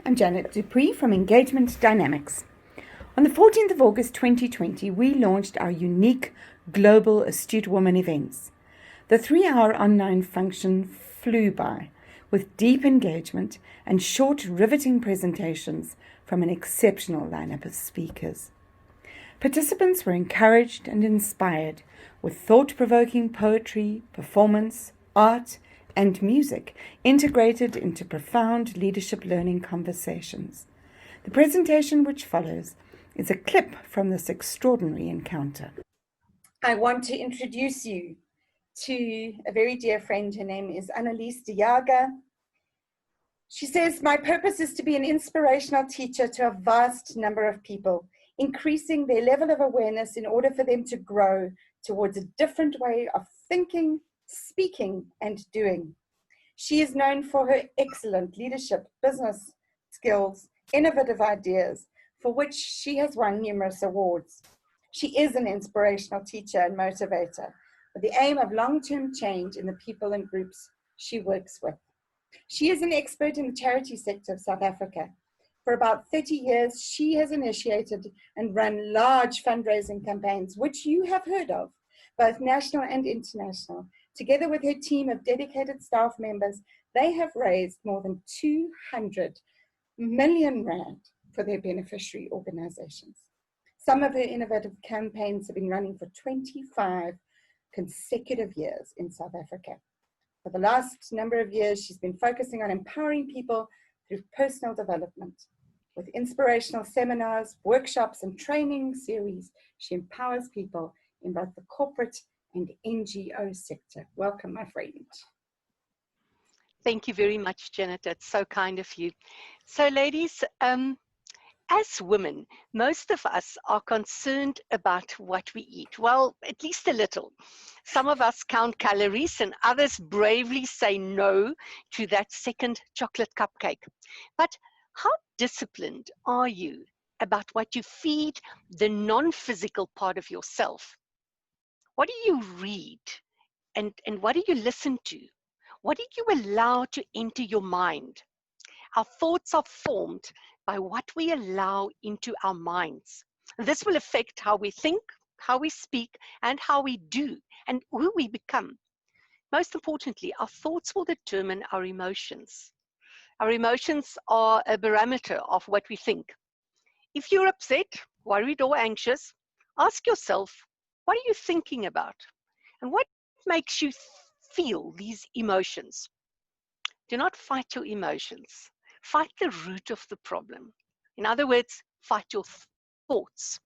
I'm Janet Dupree from Engagement Dynamics. On the 14th of August 2020, we launched our unique global Astute Woman events. The 3-hour online function flew by, with deep engagement and short, riveting presentations from an exceptional lineup of speakers. Participants were encouraged and inspired with thought-provoking poetry, performance, art, and music integrated into profound leadership learning conversations. The presentation which follows is a clip from this extraordinary encounter. I want to introduce you to a very dear friend. Her name is Annelise Jager. She says, "My purpose is to be an inspirational teacher to a vast number of people, increasing their level of awareness in order for them to grow towards a different way of thinking, speaking, and doing. She is known for her excellent leadership, business skills, innovative ideas, for which she has won numerous awards. She is an inspirational teacher and motivator with the aim of long-term change in the people and groups she works with. She is an expert in the charity sector of South Africa. For about 30 years, she has initiated and run large fundraising campaigns, which you have heard of, both national and international. Together with her team of dedicated staff members, they have raised more than 200 million rand for their beneficiary organizations. Some of her innovative campaigns have been running for 25 consecutive years in South Africa. For the last number of years, she's been focusing on empowering people through personal development. With inspirational seminars, workshops, and training series, she empowers people in both the corporate and NGO sector. Welcome, my friend. Thank you very much, Janet. That's so kind of you. So, ladies, as women, most of us are concerned about what we eat. Well, at least a little. Some of us count calories and others bravely say no to that second chocolate cupcake. But how disciplined are you about what you feed the non-physical part of yourself? What do you read and what do you listen to? What do you allow to enter your mind? Our thoughts are formed by what we allow into our minds. This will affect how we think, how we speak, and how we do, and who we become. Most importantly, our thoughts will determine our emotions. Our emotions are a barometer of what we think. If you're upset, worried, or anxious, ask yourself, what are you thinking about? And what makes you feel these emotions? Do not fight your emotions. Fight the root of the problem. In other words, fight your thoughts,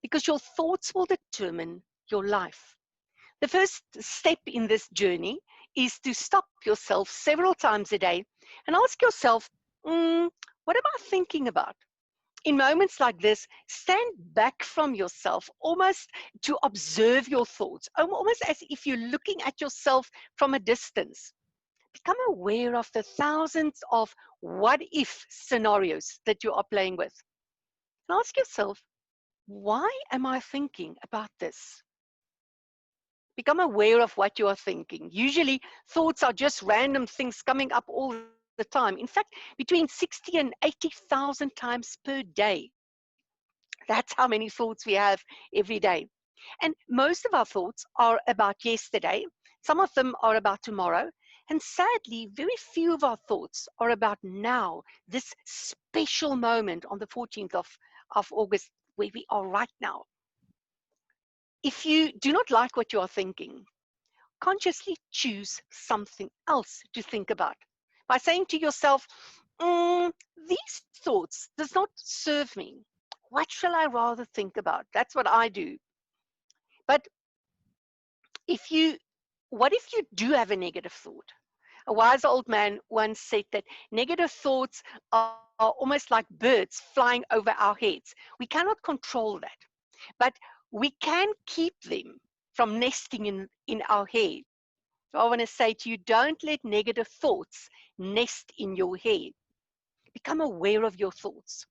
because your thoughts will determine your life. The first step in this journey is to stop yourself several times a day and ask yourself, what am I thinking about? In moments like this, stand back from yourself, almost to observe your thoughts, almost as if you're looking at yourself from a distance. Become aware of the thousands of what-if scenarios that you are playing with. And ask yourself, why am I thinking about this? Become aware of what you are thinking. Usually, thoughts are just random things coming up all the time. In fact, between 60 and 80,000 times per day. That's how many thoughts we have every day. And most of our thoughts are about yesterday. Some of them are about tomorrow. And sadly, very few of our thoughts are about now, this special moment on the 14th of August, where we are right now. If you do not like what you are thinking, consciously choose something else to think about. By saying to yourself, these thoughts does not serve me. What shall I rather think about? That's what I do. But what if you do have a negative thought? A wise old man once said that negative thoughts are almost like birds flying over our heads. We cannot control that, but we can keep them from nesting in our head. So I want to say to you, don't let negative thoughts nest in your head. Become aware of your thoughts.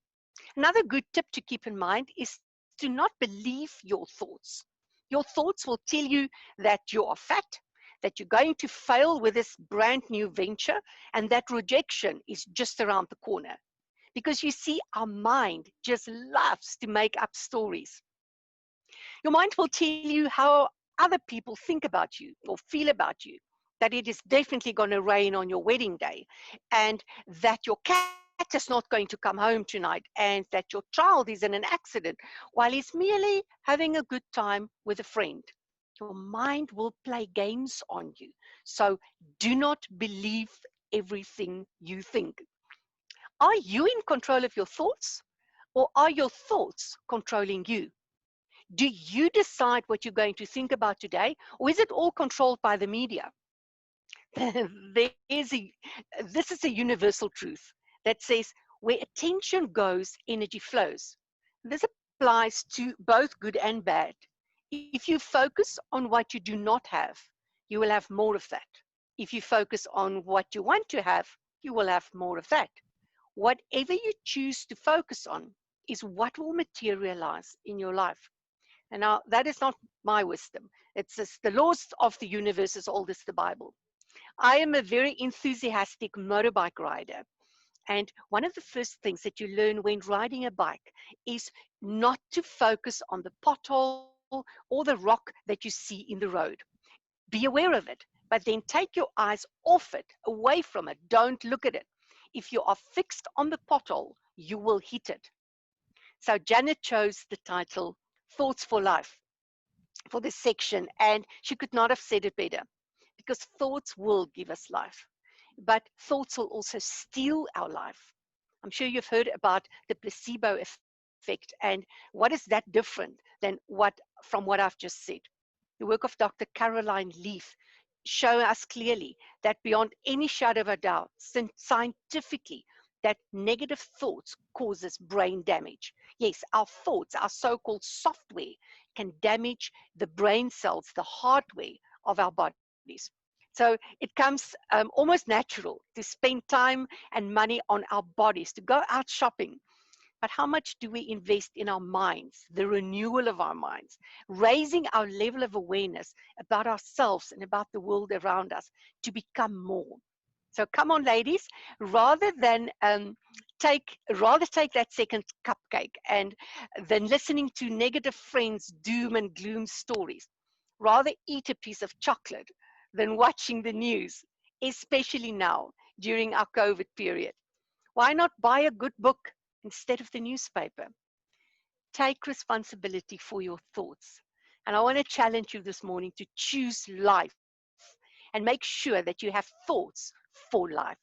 Another good tip to keep in mind is to not believe your thoughts. Your thoughts will tell you that you are fat, that you're going to fail with this brand new venture, and that rejection is just around the corner. Because you see, our mind just loves to make up stories. Your mind will tell you how other people think about you or feel about you, that it is definitely going to rain on your wedding day, and that your cat is not going to come home tonight, and that your child is in an accident while he's merely having a good time with a friend. Your mind will play games on you. So do not believe everything you think. Are you in control of your thoughts, or are your thoughts controlling you? Do you decide what you're going to think about today, or is it all controlled by the media? There's a, this is a universal truth that says where attention goes, energy flows. This applies to both good and bad. If you focus on what you do not have, you will have more of that. If you focus on what you want to have, you will have more of that. Whatever you choose to focus on is what will materialize in your life. And now that is not my wisdom. It's just the laws of the universe as old as the Bible. I am a very enthusiastic motorbike rider. And one of the first things that you learn when riding a bike is not to focus on the pothole or the rock that you see in the road. Be aware of it, but then take your eyes off it, away from it. Don't look at it. If you are fixed on the pothole, you will hit it. So Janet chose the title Thoughts for Life for this section, and she could not have said it better, because thoughts will give us life, but thoughts will also steal our life. I'm sure you've heard about the placebo effect, and what is that different than from what I've just said? The work of Dr. Caroline Leaf show us clearly that beyond any shadow of a doubt, scientifically, that negative thoughts causes brain damage. Yes, our thoughts, our so-called software, can damage the brain cells, the hardware of our bodies. So it comes almost natural to spend time and money on our bodies, to go out shopping. But how much do we invest in our minds, the renewal of our minds, raising our level of awareness about ourselves and about the world around us to become more? So come on, ladies, rather than take that second cupcake and than listening to negative friends' doom and gloom stories. Rather eat a piece of chocolate than watching the news, especially now during our COVID period. Why not buy a good book instead of the newspaper? Take responsibility for your thoughts. And I want to challenge you this morning to choose life and make sure that you have thoughts for life.